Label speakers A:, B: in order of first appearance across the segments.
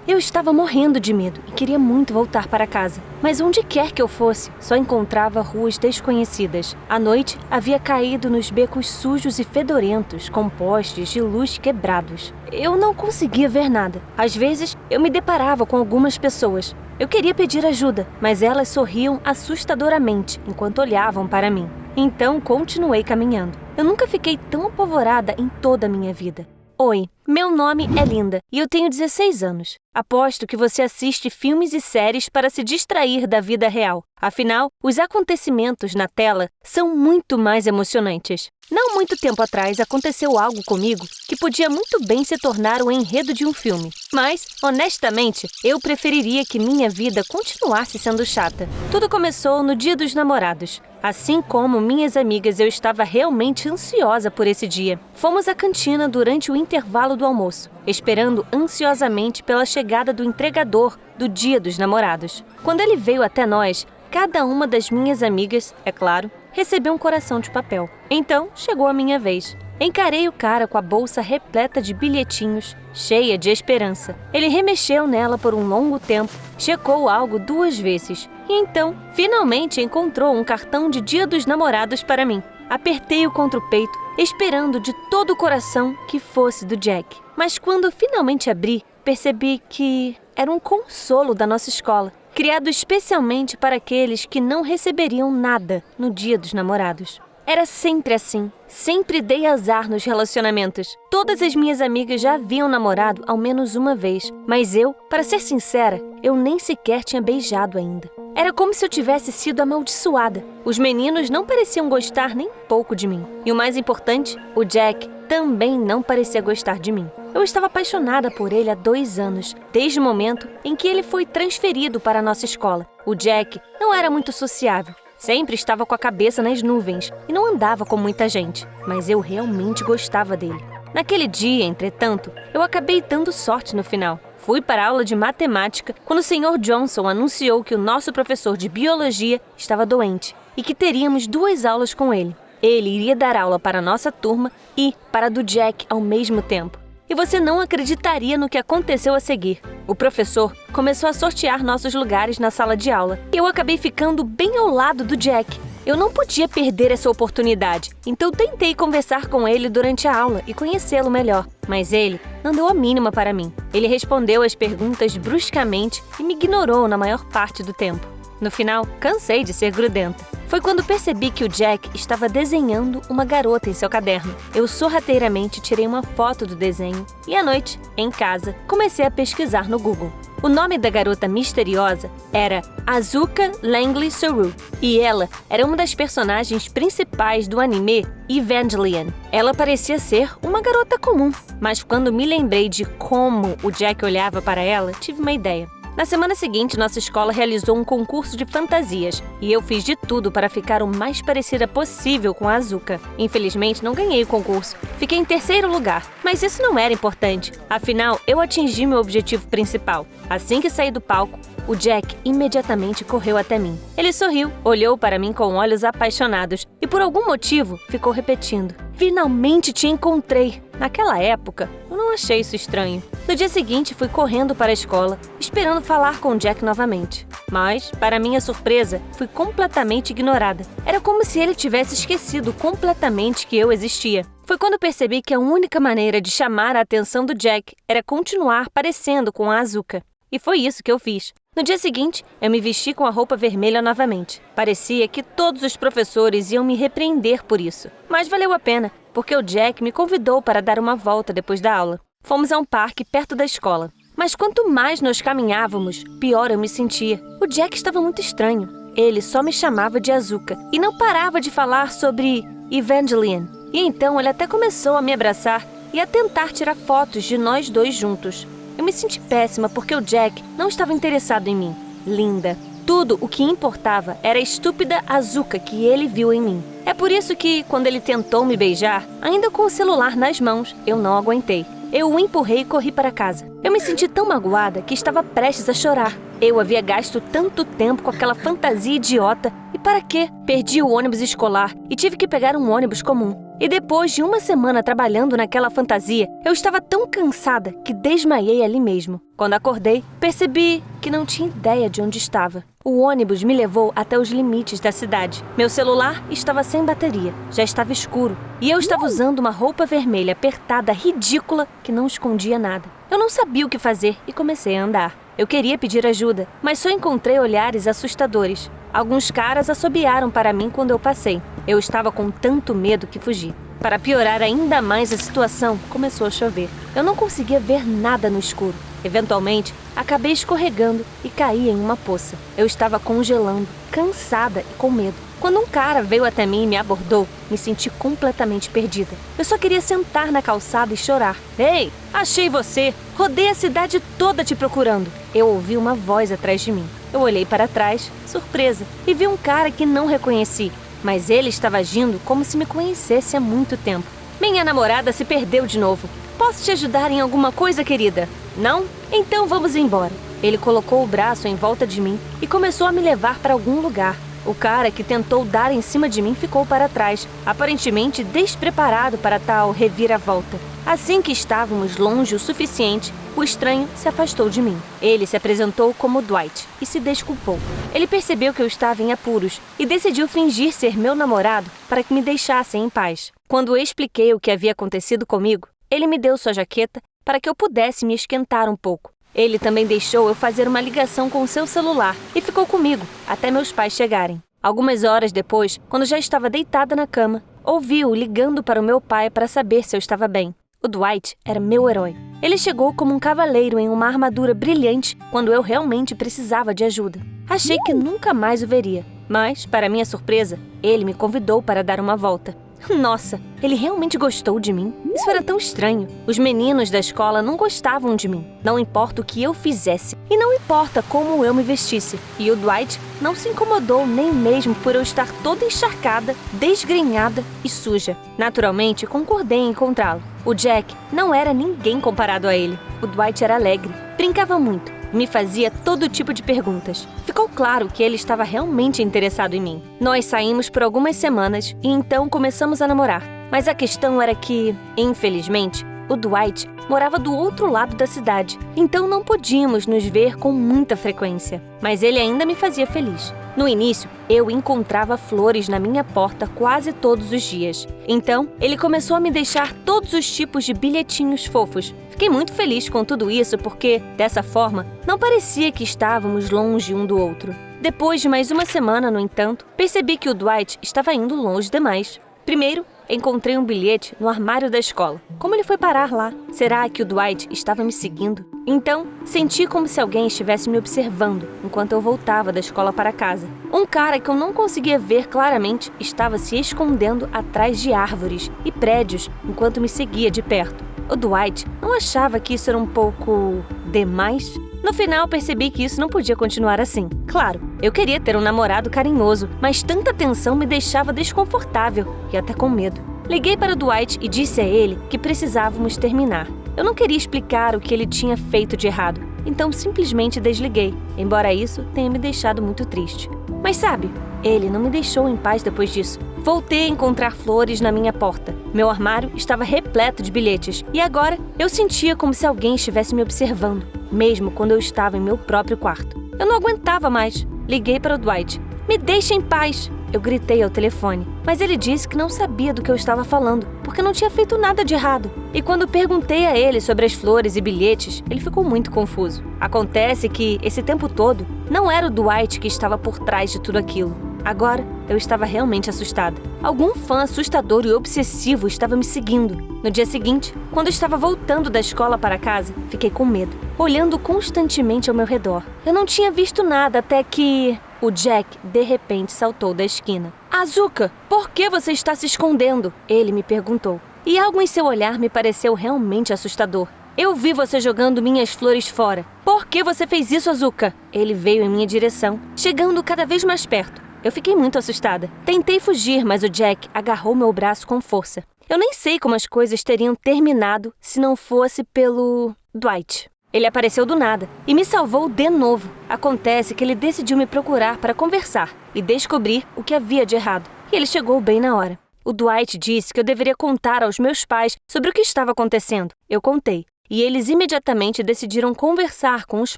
A: Eu estava morrendo de medo e queria muito voltar para casa. Mas onde quer que eu fosse, só encontrava ruas desconhecidas. A noite havia caído nos becos sujos e fedorentos, com postes de luz quebrados. Eu não conseguia ver nada. Às vezes, eu me deparava com algumas pessoas. Eu queria pedir ajuda, mas elas sorriam assustadoramente enquanto olhavam para mim. Então, continuei caminhando. Eu nunca fiquei tão apavorada em toda a minha vida. Oi, meu nome é Linda e eu tenho 16 anos. Aposto que você assiste filmes e séries para se distrair da vida real. Afinal, os acontecimentos na tela são muito mais emocionantes. Não muito tempo atrás aconteceu algo comigo que podia muito bem se tornar o enredo de um filme. Mas, honestamente, eu preferiria que minha vida continuasse sendo chata. Tudo começou no Dia dos Namorados. Assim como minhas amigas, eu estava realmente ansiosa por esse dia. Fomos à cantina durante o intervalo do almoço, esperando ansiosamente pela chegada do entregador do Dia dos Namorados. Quando ele veio até nós, cada uma das minhas amigas, é claro, recebeu um coração de papel. Então, chegou a minha vez. Encarei o cara com a bolsa repleta de bilhetinhos, cheia de esperança. Ele remexeu nela por um longo tempo, checou algo 2 vezes e então, finalmente encontrou um cartão de Dia dos Namorados para mim. Apertei-o contra o peito, esperando de todo o coração que fosse do Jack. Mas quando finalmente abri, percebi que era um consolo da nossa escola, criado especialmente para aqueles que não receberiam nada no Dia dos Namorados. Era sempre assim. Sempre dei azar nos relacionamentos. Todas as minhas amigas já haviam namorado ao menos uma vez, mas eu, para ser sincera, eu nem sequer tinha beijado ainda. Era como se eu tivesse sido amaldiçoada. Os meninos não pareciam gostar nem pouco de mim. E o mais importante, o Jack também não parecia gostar de mim. Eu estava apaixonada por ele há 2 anos, desde o momento em que ele foi transferido para a nossa escola. O Jack não era muito sociável. Sempre estava com a cabeça nas nuvens e não andava com muita gente, mas eu realmente gostava dele. Naquele dia, entretanto, eu acabei dando sorte no final. Fui para a aula de matemática quando o Sr. Johnson anunciou que o nosso professor de biologia estava doente e que teríamos 2 aulas com ele. Ele iria dar aula para a nossa turma e para a do Jack ao mesmo tempo. E você não acreditaria no que aconteceu a seguir. O professor começou a sortear nossos lugares na sala de aula. E eu acabei ficando bem ao lado do Jack. Eu não podia perder essa oportunidade, então tentei conversar com ele durante a aula e conhecê-lo melhor. Mas ele não deu a mínima para mim. Ele respondeu as perguntas bruscamente e me ignorou na maior parte do tempo. No final, cansei de ser grudenta. Foi quando percebi que o Jack estava desenhando uma garota em seu caderno. Eu sorrateiramente tirei uma foto do desenho e à noite, em casa, comecei a pesquisar no Google. O nome da garota misteriosa era Asuka Langley Saru e ela era uma das personagens principais do anime Evangelion. Ela parecia ser uma garota comum, mas quando me lembrei de como o Jack olhava para ela, tive uma ideia. Na semana seguinte, nossa escola realizou um concurso de fantasias e eu fiz de tudo para ficar o mais parecida possível com a Asuka. Infelizmente, não ganhei o concurso. Fiquei em 3º lugar, mas isso não era importante. Afinal, eu atingi meu objetivo principal. Assim que saí do palco, o Jack imediatamente correu até mim. Ele sorriu, olhou para mim com olhos apaixonados e, por algum motivo, ficou repetindo: "Finalmente te encontrei!" Naquela época, eu não achei isso estranho. No dia seguinte, fui correndo para a escola, esperando falar com o Jack novamente. Mas, para minha surpresa, fui completamente ignorada. Era como se ele tivesse esquecido completamente que eu existia. Foi quando percebi que a única maneira de chamar a atenção do Jack era continuar parecendo com a Asuka. E foi isso que eu fiz. No dia seguinte, eu me vesti com a roupa vermelha novamente. Parecia que todos os professores iam me repreender por isso. Mas valeu a pena, porque o Jack me convidou para dar uma volta depois da aula. Fomos a um parque perto da escola. Mas quanto mais nós caminhávamos, pior eu me sentia. O Jack estava muito estranho. Ele só me chamava de Asuka e não parava de falar sobre Evangelion. E então ele até começou a me abraçar e a tentar tirar fotos de nós 2 juntos. Eu me senti péssima porque o Jack não estava interessado em mim. Linda. Tudo o que importava era a estúpida Asuka que ele viu em mim. É por isso que, quando ele tentou me beijar, ainda com o celular nas mãos, eu não aguentei. Eu o empurrei e corri para casa. Eu me senti tão magoada que estava prestes a chorar. Eu havia gasto tanto tempo com aquela fantasia idiota. E para quê? Perdi o ônibus escolar e tive que pegar um ônibus comum. E depois de uma semana trabalhando naquela fantasia, eu estava tão cansada que desmaiei ali mesmo. Quando acordei, percebi que não tinha ideia de onde estava. O ônibus me levou até os limites da cidade. Meu celular estava sem bateria, já estava escuro, e eu estava usando uma roupa vermelha apertada, ridícula, que não escondia nada. Eu não sabia o que fazer e comecei a andar. Eu queria pedir ajuda, mas só encontrei olhares assustadores. Alguns caras assobiaram para mim quando eu passei. Eu estava com tanto medo que fugi. Para piorar ainda mais a situação, começou a chover. Eu não conseguia ver nada no escuro. Eventualmente, acabei escorregando e caí em uma poça. Eu estava congelando, cansada e com medo. Quando um cara veio até mim e me abordou, me senti completamente perdida. Eu só queria sentar na calçada e chorar. Ei, achei você! Rodei a cidade toda te procurando. Eu ouvi uma voz atrás de mim. Eu olhei para trás, surpresa, e vi um cara que não reconheci, mas ele estava agindo como se me conhecesse há muito tempo. Minha namorada se perdeu de novo. Posso te ajudar em alguma coisa, querida? Não? Então vamos embora. Ele colocou o braço em volta de mim e começou a me levar para algum lugar. O cara que tentou dar em cima de mim ficou para trás, aparentemente despreparado para tal reviravolta. Assim que estávamos longe o suficiente, o estranho se afastou de mim. Ele se apresentou como Dwight e se desculpou. Ele percebeu que eu estava em apuros e decidiu fingir ser meu namorado para que me deixassem em paz. Quando eu expliquei o que havia acontecido comigo, ele me deu sua jaqueta para que eu pudesse me esquentar um pouco. Ele também deixou eu fazer uma ligação com o seu celular e ficou comigo até meus pais chegarem. Algumas horas depois, quando já estava deitada na cama, ouvi-o ligando para o meu pai para saber se eu estava bem. O Dwight era meu herói. Ele chegou como um cavaleiro em uma armadura brilhante quando eu realmente precisava de ajuda. Achei que nunca mais o veria, mas, para minha surpresa, ele me convidou para dar uma volta. Nossa, ele realmente gostou de mim? Isso era tão estranho. Os meninos da escola não gostavam de mim. Não importa o que eu fizesse. E não importa como eu me vestisse. E o Dwight não se incomodou nem mesmo por eu estar toda encharcada, desgrenhada e suja. Naturalmente, concordei em encontrá-lo. O Jack não era ninguém comparado a ele. O Dwight era alegre, brincava muito. Me fazia todo tipo de perguntas. Ficou claro que ele estava realmente interessado em mim. Nós saímos por algumas semanas e então começamos a namorar. Mas a questão era que, infelizmente, o Dwight morava do outro lado da cidade, então não podíamos nos ver com muita frequência. Mas ele ainda me fazia feliz. No início, eu encontrava flores na minha porta quase todos os dias. Então, ele começou a me deixar todos os tipos de bilhetinhos fofos. Fiquei muito feliz com tudo isso porque, dessa forma, não parecia que estávamos longe um do outro. Depois de mais uma semana, no entanto, percebi que o Dwight estava indo longe demais. Primeiro, encontrei um bilhete no armário da escola. Como ele foi parar lá? Será que o Dwight estava me seguindo? Então, senti como se alguém estivesse me observando enquanto eu voltava da escola para casa. Um cara que eu não conseguia ver claramente estava se escondendo atrás de árvores e prédios enquanto me seguia de perto. O Dwight não achava que isso era um pouco demais? No final, percebi que isso não podia continuar assim. Claro, eu queria ter um namorado carinhoso, mas tanta atenção me deixava desconfortável e até com medo. Liguei para o Dwight e disse a ele que precisávamos terminar. Eu não queria explicar o que ele tinha feito de errado, então simplesmente desliguei, embora isso tenha me deixado muito triste. Mas sabe, ele não me deixou em paz depois disso. Voltei a encontrar flores na minha porta. Meu armário estava repleto de bilhetes e agora eu sentia como se alguém estivesse me observando, mesmo quando eu estava em meu próprio quarto. Eu não aguentava mais. Liguei para o Dwight. Me deixe em paz! Eu gritei ao telefone, mas ele disse que não sabia do que eu estava falando, porque não tinha feito nada de errado. E quando perguntei a ele sobre as flores e bilhetes, ele ficou muito confuso. Acontece que, esse tempo todo, não era o Dwight que estava por trás de tudo aquilo. Agora, eu estava realmente assustada. Algum fã assustador e obsessivo estava me seguindo. No dia seguinte, quando eu estava voltando da escola para casa, fiquei com medo, olhando constantemente ao meu redor. Eu não tinha visto nada até que... O Jack, de repente, saltou da esquina. Azuka, por que você está se escondendo? Ele me perguntou. E algo em seu olhar me pareceu realmente assustador. Eu vi você jogando minhas flores fora. Por que você fez isso, Azuka? Ele veio em minha direção, chegando cada vez mais perto. Eu fiquei muito assustada. Tentei fugir, mas o Jack agarrou meu braço com força. Eu nem sei como as coisas teriam terminado se não fosse pelo Dwight. Ele apareceu do nada e me salvou de novo. Acontece que ele decidiu me procurar para conversar e descobrir o que havia de errado. E ele chegou bem na hora. O Dwight disse que eu deveria contar aos meus pais sobre o que estava acontecendo. Eu contei, e eles imediatamente decidiram conversar com os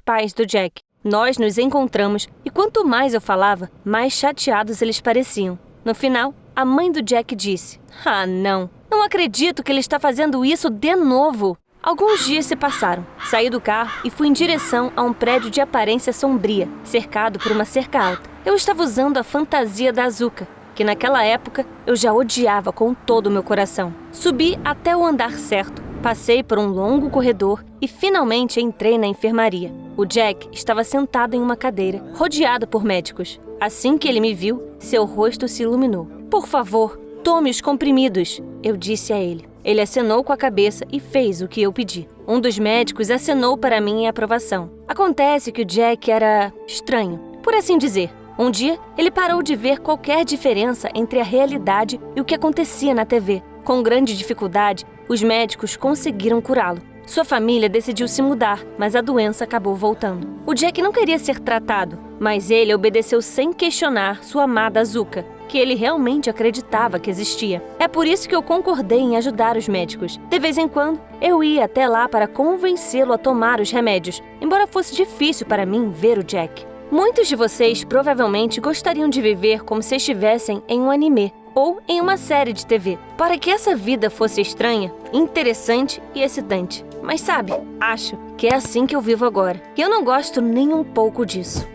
A: pais do Jack. Nós nos encontramos e quanto mais eu falava, mais chateados eles pareciam. No final, a mãe do Jack disse: "Ah, não acredito que ele está fazendo isso de novo." Alguns dias se passaram. Saí do carro e fui em direção a um prédio de aparência sombria, cercado por uma cerca alta. Eu estava usando a fantasia da Azuka, que naquela época eu já odiava com todo o meu coração. Subi até o andar certo, passei por um longo corredor e finalmente entrei na enfermaria. O Jack estava sentado em uma cadeira, rodeado por médicos. Assim que ele me viu, seu rosto se iluminou. "Por favor, tome os comprimidos", eu disse a ele. Ele acenou com a cabeça e fez o que eu pedi. Um dos médicos acenou para mim em aprovação. Acontece que o Jack era estranho, por assim dizer. Um dia, ele parou de ver qualquer diferença entre a realidade e o que acontecia na TV. Com grande dificuldade, os médicos conseguiram curá-lo. Sua família decidiu se mudar, mas a doença acabou voltando. O Jack não queria ser tratado, mas ele obedeceu sem questionar sua amada Azuka, que ele realmente acreditava que existia. É por isso que eu concordei em ajudar os médicos. De vez em quando, eu ia até lá para convencê-lo a tomar os remédios, embora fosse difícil para mim ver o Jack. Muitos de vocês provavelmente gostariam de viver como se estivessem em um anime ou em uma série de TV, para que essa vida fosse estranha, interessante e excitante. Mas sabe, acho que é assim que eu vivo agora. E eu não gosto nem um pouco disso.